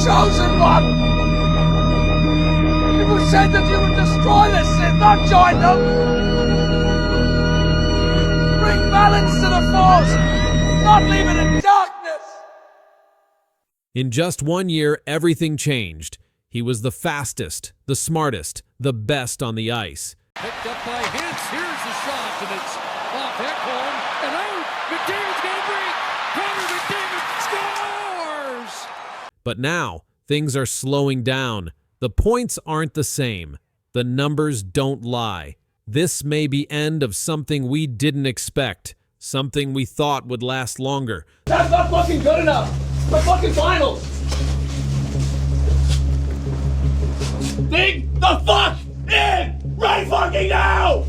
chosen one! You said that you would destroy this sin, not join them! Bring balance to the force, not leave it in darkness! In just 1 year, everything changed. He was the fastest, the smartest, the best on the ice. Picked up by Hintz. Here's the shot, and it's off Ekholm and out. McDavid's gonna break. Connor McDavid scores! But now, things are slowing down. The points aren't the same. The numbers don't lie. This may be end of something we didn't expect. Something we thought would last longer. That's not fucking good enough! The fucking finals! Dig the fuck in! Right fucking now!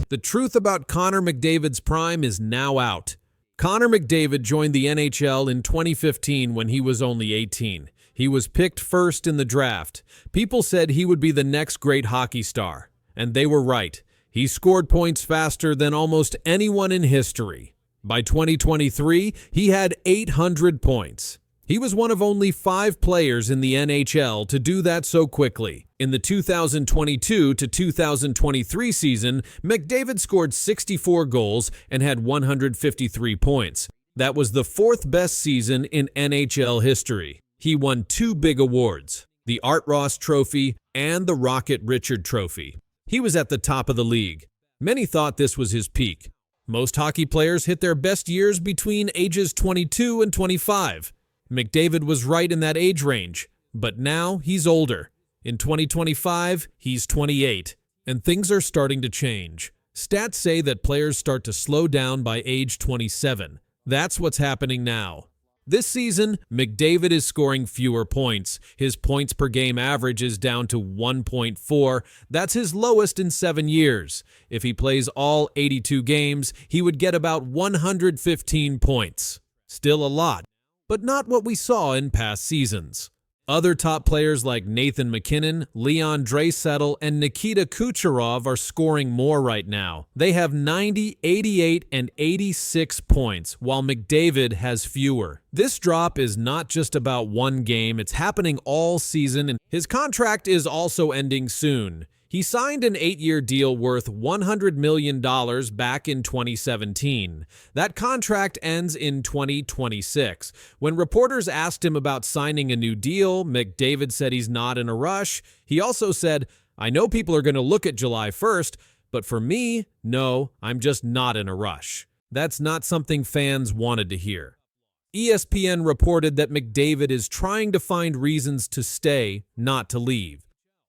The truth about Connor McDavid's prime is now out. Connor McDavid joined the NHL in 2015 when he was only 18. He was picked first in the draft. People said he would be the next great hockey star. And they were right. He scored points faster than almost anyone in history. By 2023, he had 800 points. He was one of only 5 players in the NHL to do that so quickly. In the 2022 to 2023 season, McDavid scored 64 goals and had 153 points. That was the 4th best season in NHL history. He won 2 big awards, the Art Ross Trophy and the Rocket Richard Trophy. He was at the top of the league. Many thought this was his peak. Most hockey players hit their best years between ages 22 and 25. McDavid was right in that age range, but now he's older. In 2025, he's 28, and things are starting to change. Stats say that players start to slow down by age 27. That's what's happening now. This season, McDavid is scoring fewer points. His points per game average is down to 1.4. That's his lowest in 7 years. If he plays all 82 games, he would get about 115 points. Still a lot, but not what we saw in past seasons. Other top players like Nathan MacKinnon, Leon Draisaitl, and Nikita Kucherov are scoring more right now. They have 90, 88, and 86 points, while McDavid has fewer. This drop is not just about one game, it's happening all season, and his contract is also ending soon. He signed an 8-year deal worth $100 million back in 2017. That contract ends in 2026. When reporters asked him about signing a new deal, McDavid said he's not in a rush. He also said, "I know people are going to look at July 1st, but for me, no, I'm just not in a rush." That's not something fans wanted to hear. ESPN reported that McDavid is trying to find reasons to stay, not to leave.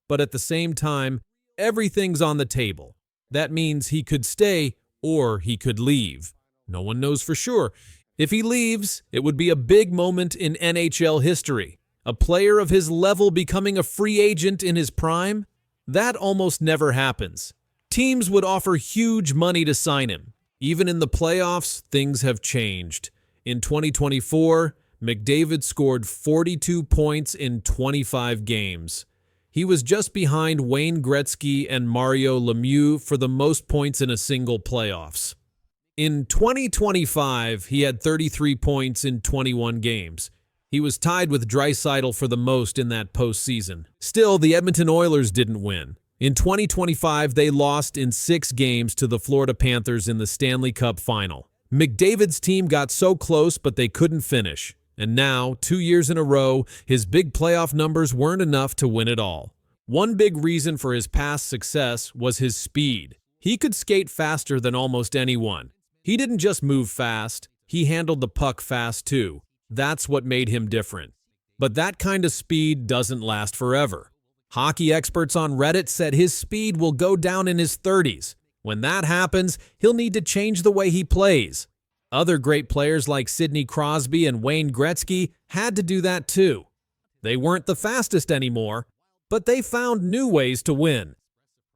But at the same time, everything's on the table. That means he could stay or he could leave. No one knows for sure. If he leaves, it would be a big moment in NHL history. A player of his level becoming a free agent in his prime? That almost never happens. Teams would offer huge money to sign him. Even in the playoffs, things have changed. In 2024, McDavid scored 42 points in 25 games. He was just behind Wayne Gretzky and Mario Lemieux for the most points in a single playoffs. In 2025, he had 33 points in 21 games. He was tied with Draisaitl for the most in that postseason. Still, the Edmonton Oilers didn't win. In 2025, they lost in 6 games to the Florida Panthers in the Stanley Cup final. McDavid's team got so close, but they couldn't finish. And now, 2 years in a row, his big playoff numbers weren't enough to win it all. One big reason for his past success was his speed. He could skate faster than almost anyone. He didn't just move fast, he handled the puck fast too. That's what made him different. But that kind of speed doesn't last forever. Hockey experts on Reddit said his speed will go down in his 30s. When that happens, he'll need to change the way he plays. Other great players like Sidney Crosby and Wayne Gretzky had to do that too. They weren't the fastest anymore, but they found new ways to win.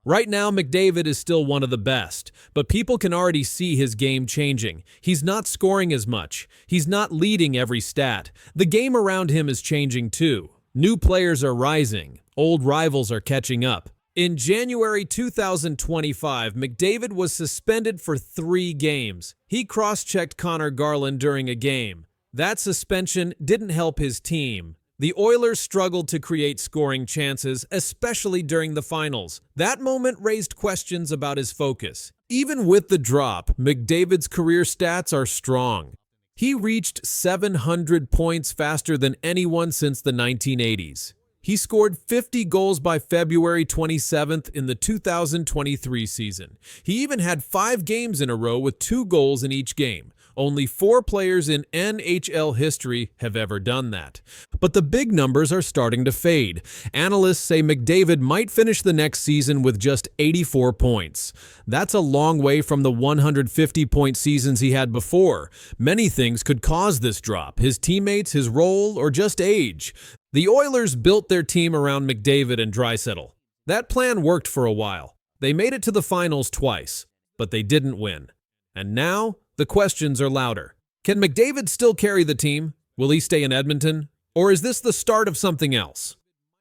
Right now, McDavid is still one of the best, but people can already see his game changing. He's not scoring as much. He's not leading every stat. The game around him is changing too. New players are rising. Old rivals are catching up. In January 2025, McDavid was suspended for 3 games. He cross-checked Connor Garland during a game. That suspension didn't help his team. The Oilers struggled to create scoring chances, especially during the finals. That moment raised questions about his focus. Even with the drop, McDavid's career stats are strong. He reached 700 points faster than anyone since the 1980s. He scored 50 goals by February 27th in the 2023 season. He even had 5 games in a row with 2 goals in each game. Only 4 players in NHL history have ever done that. But the big numbers are starting to fade. Analysts say McDavid might finish the next season with just 84 points. That's a long way from the 150-point seasons he had before. Many things could cause this drop: his teammates, his role, or just age. The Oilers built their team around McDavid and Draisaitl. That plan worked for a while. They made it to the finals twice, but they didn't win. And now, the questions are louder. Can McDavid still carry the team? Will he stay in Edmonton? Or is this the start of something else?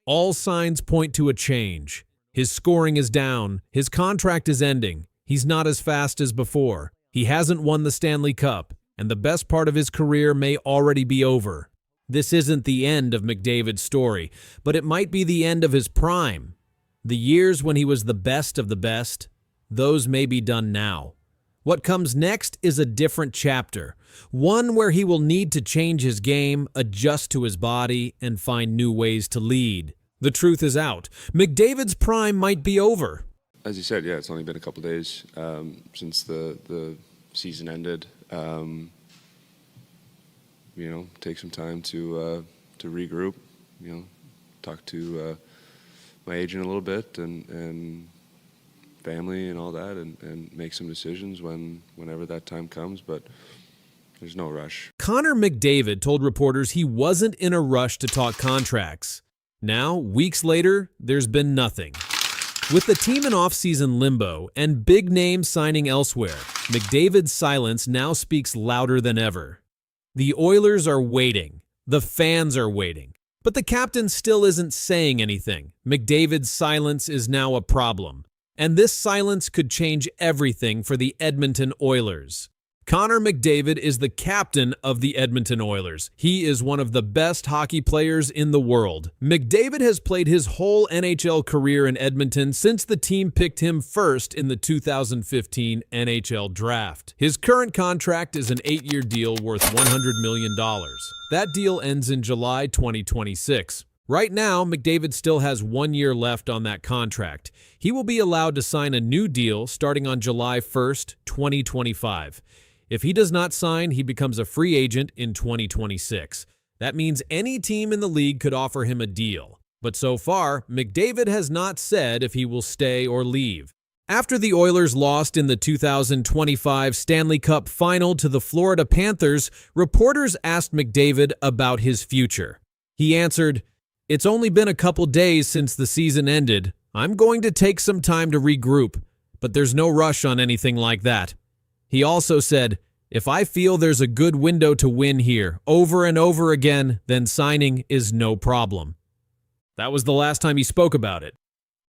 All signs point to a change. His scoring is down. His contract is ending. He's not as fast as before. He hasn't won the Stanley Cup, and the best part of his career may already be over. This isn't the end of McDavid's story, but it might be the end of his prime. The years when he was the best of the best, those may be done now. What comes next is a different chapter, one where he will need to change his game, adjust to his body, and find new ways to lead. The truth is out. McDavid's prime might be over. As you said, yeah, it's only been a couple days since the season ended. Take some time to regroup. Talk to my agent a little bit and family and all that, and make some decisions whenever that time comes, but there's no rush. Connor McDavid told reporters he wasn't in a rush to talk contracts. Now, weeks later, there's been nothing. With the team in off-season limbo and big names signing elsewhere, McDavid's silence now speaks louder than ever. The Oilers are waiting. The fans are waiting. But the captain still isn't saying anything. McDavid's silence is now a problem. And this silence could change everything for the Edmonton Oilers. Connor McDavid is the captain of the Edmonton Oilers. He is one of the best hockey players in the world. McDavid has played his whole NHL career in Edmonton since the team picked him first in the 2015 NHL Draft. His current contract is an 8-year deal worth $100 million. That deal ends in July 2026. Right now, McDavid still has 1 year left on that contract. He will be allowed to sign a new deal starting on July 1st, 2025. If he does not sign, he becomes a free agent in 2026. That means any team in the league could offer him a deal. But so far, McDavid has not said if he will stay or leave. After the Oilers lost in the 2025 Stanley Cup final to the Florida Panthers, reporters asked McDavid about his future. He answered, "It's only been a couple days since the season ended. I'm going to take some time to regroup, but there's no rush on anything like that." He also said, "If I feel there's a good window to win here over and over again, then signing is no problem." That was the last time he spoke about it.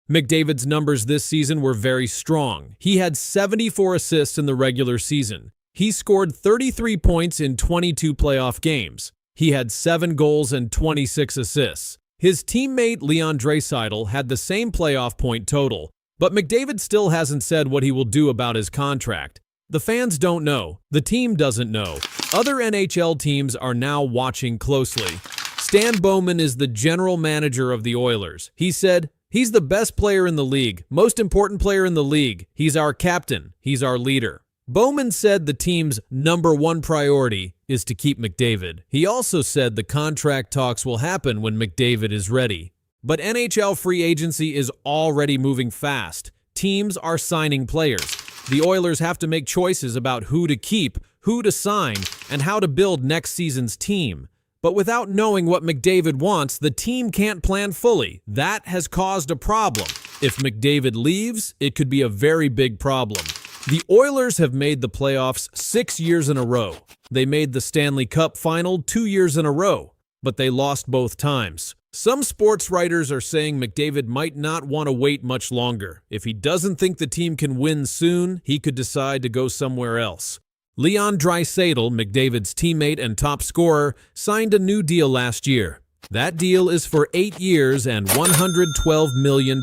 McDavid's numbers this season were very strong. He had 74 assists in the regular season. He scored 33 points in 22 playoff games. He had 7 goals and 26 assists. His teammate Leon Draisaitl had the same playoff point total, but McDavid still hasn't said what he will do about his contract. The fans don't know. The team doesn't know. Other NHL teams are now watching closely. Stan Bowman is the general manager of the Oilers. He said, "He's the best player in the league, most important player in the league. He's our captain. He's our leader." Bowman said the team's #1 priority is to keep McDavid. He also said the contract talks will happen when McDavid is ready. But NHL free agency is already moving fast. Teams are signing players. The Oilers have to make choices about who to keep, who to sign, and how to build next season's team. But without knowing what McDavid wants, the team can't plan fully. That has caused a problem. If McDavid leaves, it could be a very big problem. The Oilers have made the playoffs 6 years in a row. They made the Stanley Cup final 2 years in a row, but they lost both times. Some sports writers are saying McDavid might not want to wait much longer. If he doesn't think the team can win soon, he could decide to go somewhere else. Leon Draisaitl, McDavid's teammate and top scorer, signed a new deal last year. That deal is for 8 years and $112 million.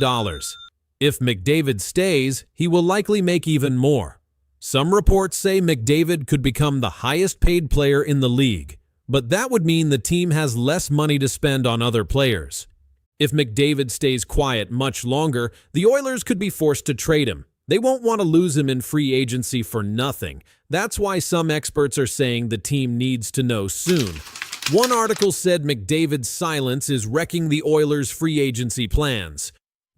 If McDavid stays, he will likely make even more. Some reports say McDavid could become the highest paid player in the league, but that would mean the team has less money to spend on other players. If McDavid stays quiet much longer, the Oilers could be forced to trade him. They won't want to lose him in free agency for nothing. That's why some experts are saying the team needs to know soon. One article said McDavid's silence is wrecking the Oilers' free agency plans.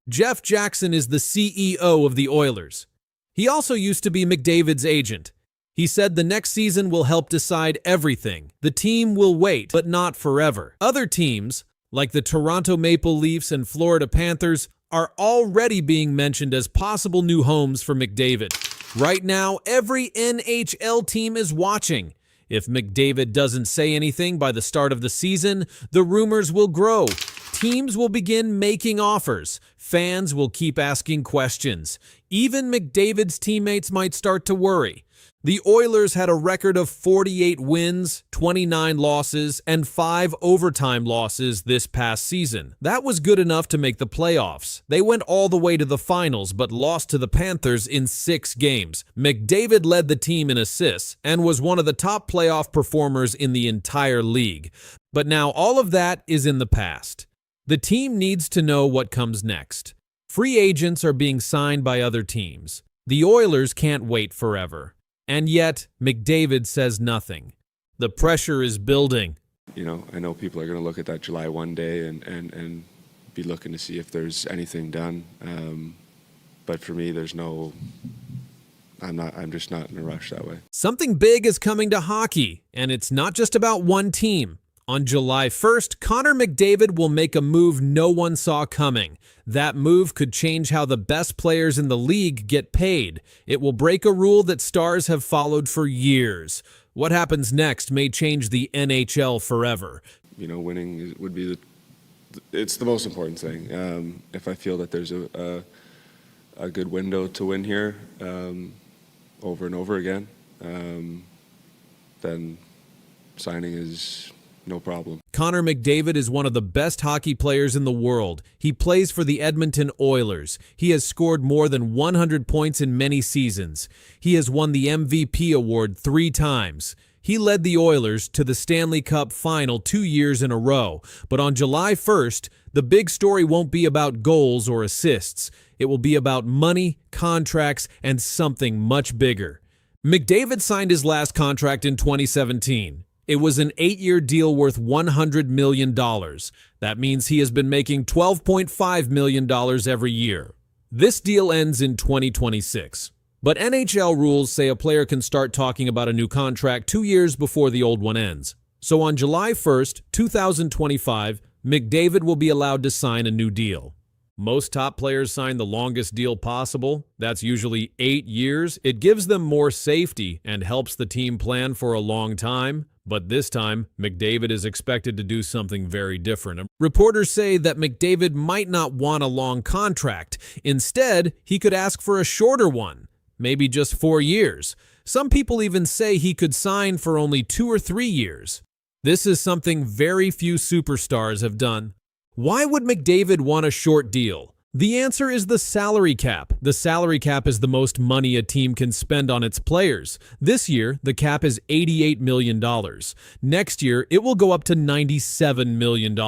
Jeff Jackson is the CEO of the Oilers. He also used to be McDavid's agent. He said the next season will help decide everything. The team will wait, but not forever. Other teams, like the Toronto Maple Leafs and Florida Panthers, are already being mentioned as possible new homes for McDavid. Right now, every NHL team is watching. If McDavid doesn't say anything by the start of the season, the rumors will grow. Teams will begin making offers. Fans will keep asking questions. Even McDavid's teammates might start to worry. The Oilers had a record of 48 wins, 29 losses, and 5 overtime losses this past season. That was good enough to make the playoffs. They went all the way to the finals but lost to the Panthers in 6 games. McDavid led the team in assists and was one of the top playoff performers in the entire league. But now all of that is in the past. The team needs to know what comes next. Free agents are being signed by other teams. The Oilers can't wait forever. And yet, McDavid says nothing. The pressure is building. I know people are going to look at that July 1 day and be looking to see if there's anything done. But for me, I'm just not in a rush that way. Something big is coming to hockey, and it's not just about one team. On July 1st, Connor McDavid will make a move no one saw coming. That move could change how the best players in the league get paid. It will break a rule that stars have followed for years. What happens next may change the NHL forever. Winning would be it's the most important thing. If I feel that there's a good window to win here over and over again, then signing is no problem. Connor McDavid is one of the best hockey players in the world. He plays for the Edmonton Oilers. He has scored more than 100 points in many seasons. He has won the MVP award 3 times. He led the Oilers to the Stanley Cup final 2 years in a row. But on July 1st, the big story won't be about goals or assists. It will be about money, contracts, and something much bigger. McDavid signed his last contract in 2017. It was an 8-year deal worth $100 million. That means he has been making $12.5 million every year. This deal ends in 2026. But NHL rules say a player can start talking about a new contract 2 years before the old one ends. So on July 1st, 2025, McDavid will be allowed to sign a new deal. Most top players sign the longest deal possible. That's usually 8 years. It gives them more safety and helps the team plan for a long time. But this time, McDavid is expected to do something very different. Reporters say that McDavid might not want a long contract. Instead, he could ask for a shorter one, maybe just 4 years. Some people even say he could sign for only 2 or 3 years. This is something very few superstars have done. Why would McDavid want a short deal? The answer is the salary cap. The salary cap is the most money a team can spend on its players. This year, the cap is $88 million. Next year, it will go up to $97 million.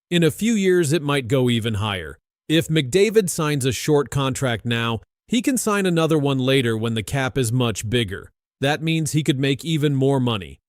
In a few years, it might go even higher. If McDavid signs a short contract now, he can sign another one later when the cap is much bigger. That means he could make even more money.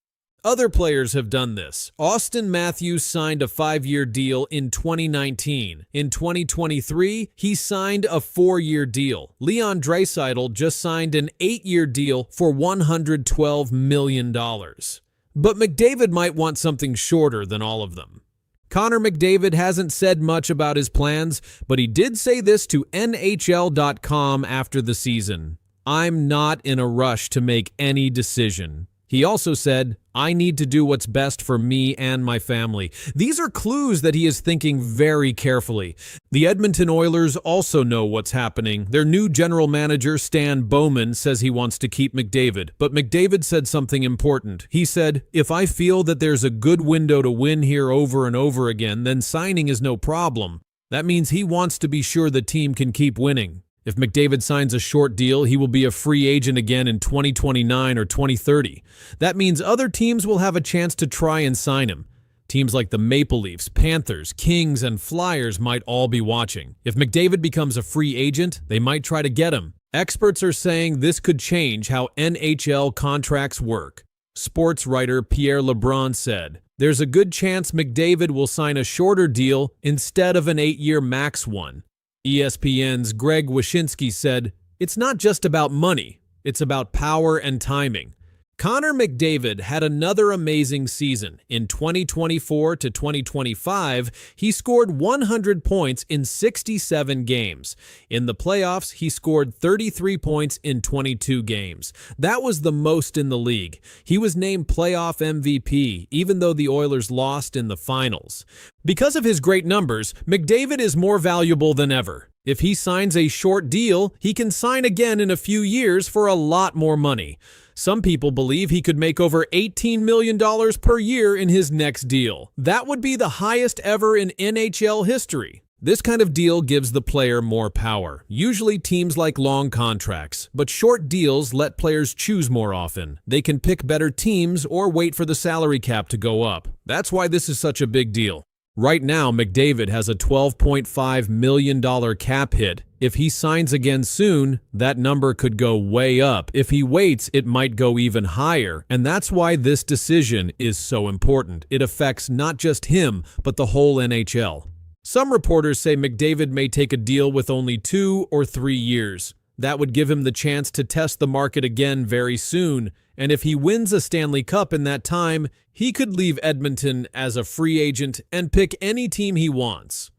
Other players have done this. Auston Matthews signed a 5-year deal in 2019. In 2023, he signed a 4-year deal. Leon Draisaitl just signed an 8-year deal for $112 million. But McDavid might want something shorter than all of them. Connor McDavid hasn't said much about his plans, but he did say this to NHL.com after the season. "I'm not in a rush to make any decision." He also said, I need to do what's best for me and my family. These are clues that he is thinking very carefully. The Edmonton Oilers also know what's happening. Their new general manager, Stan Bowman, says he wants to keep McDavid. But McDavid said something important. He said, "If I feel that there's a good window to win here over and over again, then signing is no problem." That means he wants to be sure the team can keep winning. If McDavid signs a short deal, he will be a free agent again in 2029 or 2030. That means other teams will have a chance to try and sign him. Teams like the Maple Leafs, Panthers, Kings, and Flyers might all be watching. If McDavid becomes a free agent, they might try to get him. Experts are saying this could change how NHL contracts work. Sports writer Pierre LeBrun said, "There's a good chance McDavid will sign a shorter deal instead of an 8-year max one." ESPN's Greg Wyshynski said, "It's not just about money, it's about power and timing." Connor McDavid had another amazing season. In 2024 to 2025, he scored 100 points in 67 games. In the playoffs, he scored 33 points in 22 games. That was the most in the league. He was named playoff MVP, even though the Oilers lost in the finals. Because of his great numbers, McDavid is more valuable than ever. If he signs a short deal, he can sign again in a few years for a lot more money. Some people believe he could make over $18 million per year in his next deal. That would be the highest ever in NHL history. This kind of deal gives the player more power. Usually teams like long contracts, but short deals let players choose more often. They can pick better teams or wait for the salary cap to go up. That's why this is such a big deal. Right now, McDavid has a $12.5 million cap hit. If he signs again soon, that number could go way up. If he waits, it might go even higher. And that's why this decision is so important. It affects not just him, but the whole NHL. Some reporters say McDavid may take a deal with only 2 or 3 years. That would give him the chance to test the market again very soon. And if he wins a Stanley Cup in that time, he could leave Edmonton as a free agent and pick any team he wants.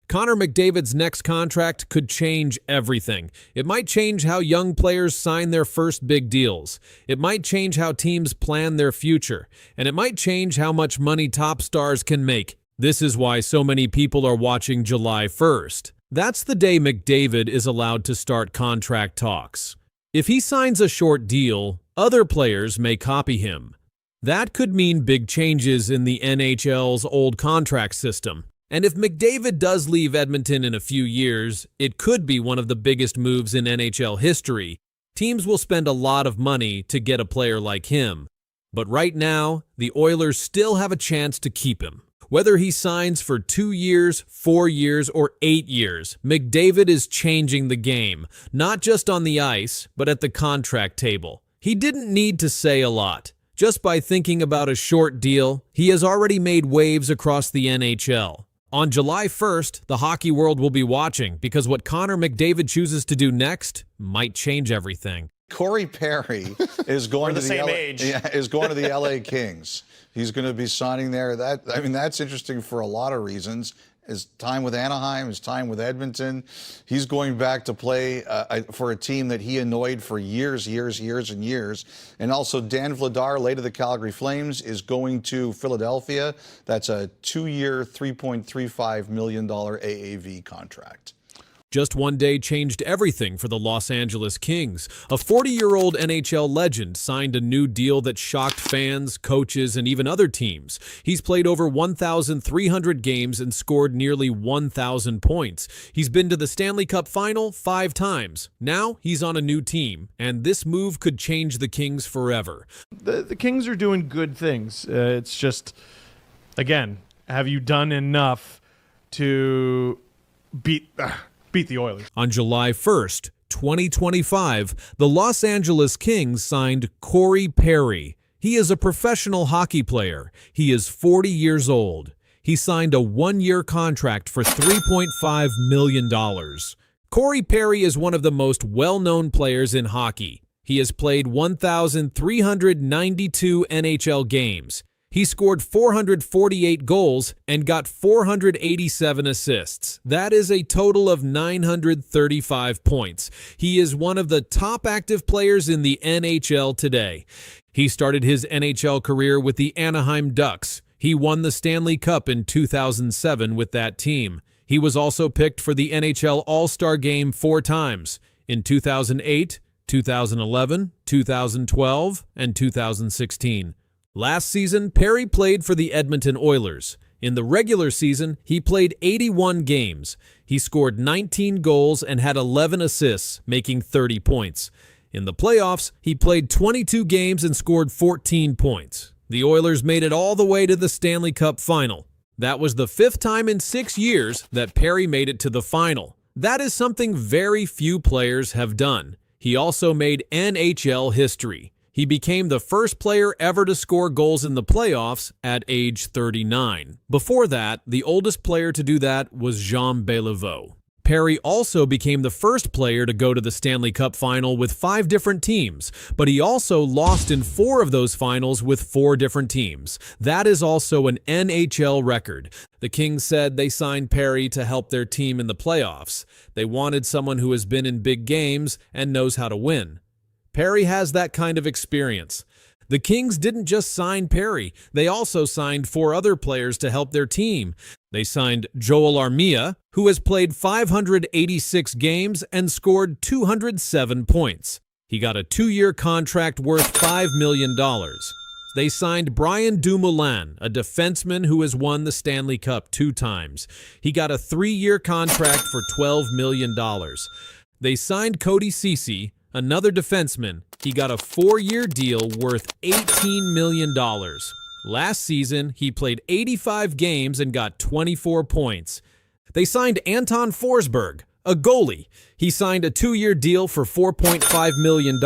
Connor McDavid's next contract could change everything. It might change how young players sign their first big deals. It might change how teams plan their future. And it might change how much money top stars can make. This is why so many people are watching July 1st. That's the day McDavid is allowed to start contract talks. If he signs a short deal, other players may copy him. That could mean big changes in the NHL's old contract system. And if McDavid does leave Edmonton in a few years, it could be one of the biggest moves in NHL history. Teams will spend a lot of money to get a player like him. But right now, the Oilers still have a chance to keep him. Whether he signs for 2 years, 4 years, or 8 years, McDavid is changing the game, not just on the ice, but at the contract table. He didn't need to say a lot. Just by thinking about a short deal, he has already made waves across the NHL. On July 1st, the hockey world will be watching because what Connor McDavid chooses to do next might change everything. Corey Perry is going to the same age. Is going to the LA Kings. He's going to be signing there. That's interesting for a lot of reasons. His time with Anaheim, his time with Edmonton. He's going back to play for a team that he annoyed for years. And also Dan Vladar, late of the Calgary Flames, is going to Philadelphia. That's a 2-year, $3.35 million AAV contract. Just one day changed everything for the Los Angeles Kings. A 40-year-old NHL legend signed a new deal that shocked fans, coaches, and even other teams. He's played over 1,300 games and scored nearly 1,000 points. He's been to the Stanley Cup final 5 times. Now he's on a new team, and this move could change the Kings forever. The Kings are doing good things. It's just, again, have you done enough to beat the Oilers? On July 1st, 2025, the Los Angeles Kings signed Corey Perry. He is a professional hockey player. He is 40 years old. He signed a 1-year contract for $3.5 million. Corey Perry is one of the most well-known players in hockey. He has played 1,392 NHL games. He scored 448 goals and got 487 assists. That is a total of 935 points. He is one of the top active players in the NHL today. He started his NHL career with the Anaheim Ducks. He won the Stanley Cup in 2007 with that team. He was also picked for the NHL All-Star Game 4 times, in 2008, 2011, 2012, and 2016. Last season, Perry played for the Edmonton Oilers. In the regular season, he played 81 games. He scored 19 goals and had 11 assists, making 30 points. In the playoffs, he played 22 games and scored 14 points. The Oilers made it all the way to the Stanley Cup final. That was the 5th time in 6 years that Perry made it to the final. That is something very few players have done. He also made NHL history. He became the first player ever to score goals in the playoffs at age 39. Before that, the oldest player to do that was Jean Béliveau. Perry also became the first player to go to the Stanley Cup final with 5 different teams, but he also lost in 4 of those finals with 4 different teams. That is also an NHL record. The Kings said they signed Perry to help their team in the playoffs. They wanted someone who has been in big games and knows how to win. Perry has that kind of experience. The Kings didn't just sign Perry, they also signed 4 other players to help their team. They signed Joel Armia, who has played 586 games and scored 207 points. He got a 2-year contract worth $5 million. They signed Brian Dumoulin, a defenseman who has won the Stanley Cup 2 times. He got a 3-year contract for $12 million. They signed Cody Ceci, another defenseman. He got a 4-year deal worth $18 million. Last season, he played 85 games and got 24 points. They signed Anton Forsberg, a goalie. He signed a 2-year deal for $4.5 million.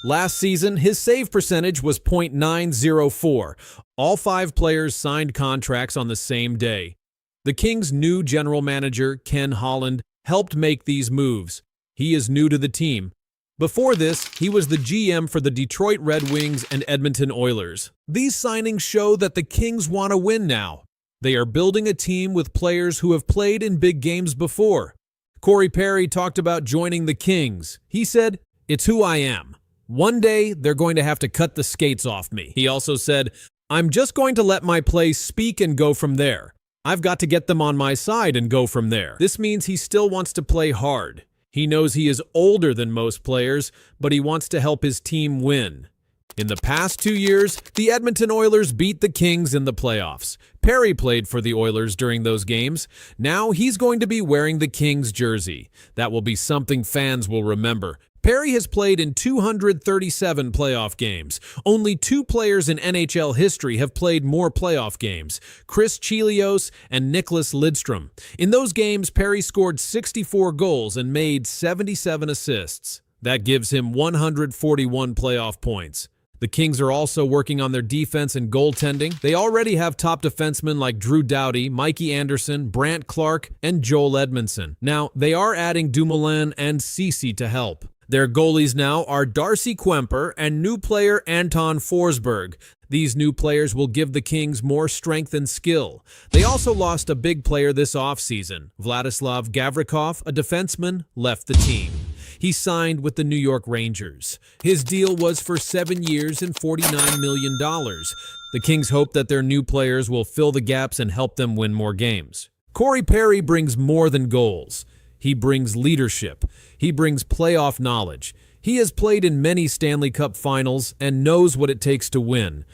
Last season, his save percentage was .904. All 5 players signed contracts on the same day. The Kings' new general manager, Ken Holland, helped make these moves. He is new to the team. Before this, he was the GM for the Detroit Red Wings and Edmonton Oilers. These signings show that the Kings want to win now. They are building a team with players who have played in big games before. Corey Perry talked about joining the Kings. He said, "It's who I am. One day, they're going to have to cut the skates off me." He also said, "I'm just going to let my play speak and go from there. I've got to get them on my side and go from there." This means he still wants to play hard. He knows he is older than most players, but he wants to help his team win. In the past 2 years, the Edmonton Oilers beat the Kings in the playoffs. Perry played for the Oilers during those games. Now he's going to be wearing the Kings jersey. That will be something fans will remember. Perry has played in 237 playoff games. Only 2 players in NHL history have played more playoff games, Chris Chelios and Nicholas Lidstrom. In those games, Perry scored 64 goals and made 77 assists. That gives him 141 playoff points. The Kings are also working on their defense and goaltending. They already have top defensemen like Drew Doughty, Mikey Anderson, Brant Clark, and Joel Edmondson. Now, they are adding Dumoulin and Ceci to help. Their goalies now are Darcy Kuemper and new player Anton Forsberg. These new players will give the Kings more strength and skill. They also lost a big player this offseason. Vladislav Gavrikov, a defenseman, left the team. He signed with the New York Rangers. His deal was for 7 years and $49 million. The Kings hope that their new players will fill the gaps and help them win more games. Corey Perry brings more than goals. He brings leadership. He brings playoff knowledge. He has played in many Stanley Cup finals and knows what it takes to win.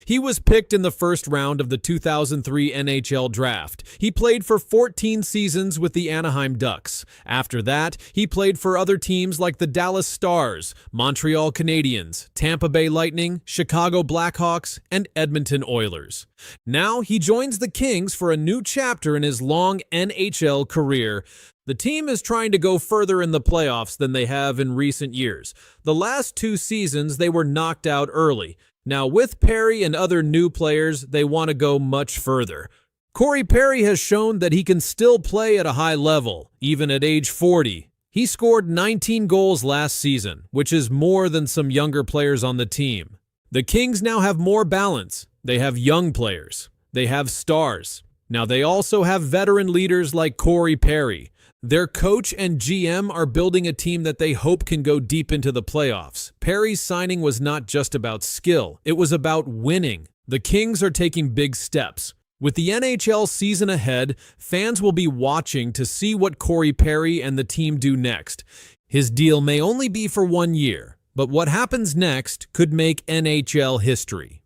He was picked in the first round of the 2003 NHL draft. He played for 14 seasons with the Anaheim Ducks. After that, he played for other teams like the Dallas Stars, Montreal Canadiens, Tampa Bay Lightning, Chicago Blackhawks, and Edmonton Oilers. Now he joins the Kings for a new chapter in his long NHL career. The team is trying to go further in the playoffs than they have in recent years. The last 2 seasons, they were knocked out early. Now, with Perry and other new players, they want to go much further. Corey Perry has shown that he can still play at a high level, even at age 40. He scored 19 goals last season, which is more than some younger players on the team. The Kings now have more balance. They have young players. They have stars. Now they also have veteran leaders like Corey Perry. Their coach and GM are building a team that they hope can go deep into the playoffs. Perry's signing was not just about skill. It was about winning. The Kings are taking big steps. With the NHL season ahead, fans will be watching to see what Corey Perry and the team do next. His deal may only be for 1 year, but what happens next could make NHL history.